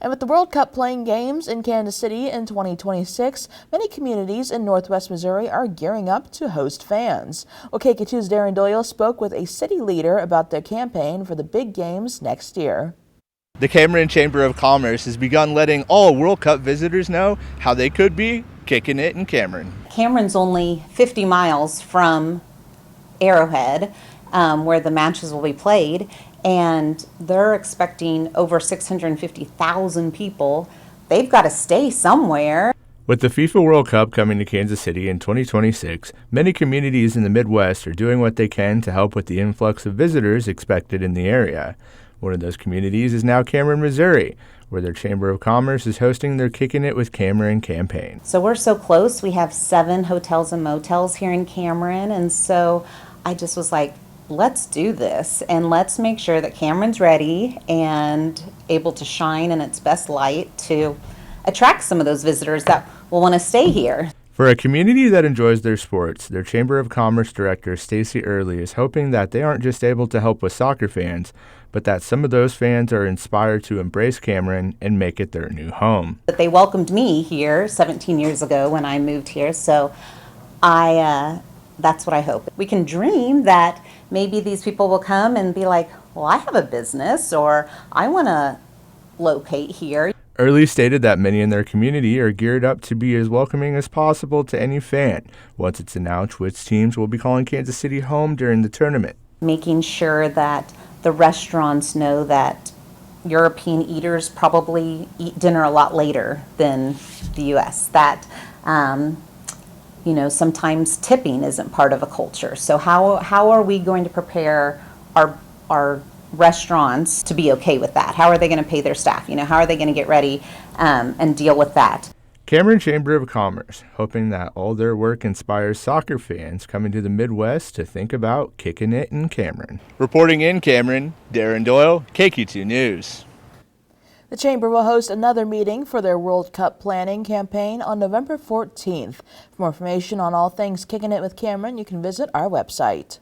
And with the World Cup playing games in Kansas City in 2026, many communities in Northwest Missouri are gearing up to host fans. Well, KK2's Darren Doyle spoke with a city leader about their campaign for the big games next year. The Cameron Chamber of Commerce has begun letting all World Cup visitors know how they could be kicking it in Cameron. Cameron's only 50 miles from Arrowhead, where the matches will be played, and they're expecting over 650,000 people. They've got to stay somewhere. With the FIFA World Cup coming to Kansas City in 2026, many communities in the Midwest are doing what they can to help with the influx of visitors expected in the area. One of those communities is now Cameron, Missouri, where their Chamber of Commerce is hosting their Kickin' It with Cameron campaign. So we're so close. We have 7 hotels and motels here in Cameron, and so I just was like, let's do this and let's make sure that Cameron's ready and able to shine in its best light to attract some of those visitors that will want to stay here. For a community that enjoys their sports, their Chamber of Commerce director, Stacy Early, is hoping that they aren't just able to help with soccer fans, but that some of those fans are inspired to embrace Cameron and make it their new home. But they welcomed me here 17 years ago when I moved here, so that's what I hope. We can dream that maybe these people will come and be like, well, I have a business, or I want to locate here. Early stated that many in their community are geared up to be as welcoming as possible to any fan once it's announced which teams will be calling Kansas City home during the tournament. Making sure that the restaurants know that European eaters probably eat dinner a lot later than the U.S. That sometimes tipping isn't part of a culture. So how are we going to prepare our restaurants to be okay with that? How are they going to pay their staff? How are they going to get ready and deal with that? Cameron Chamber of Commerce, hoping that all their work inspires soccer fans coming to the Midwest to think about kicking it in Cameron. Reporting in Cameron, Darren Doyle, KQ2 News. The Chamber will host another meeting for their World Cup planning campaign on November 14th. For more information on all things Kickin' It with Cameron, you can visit our website.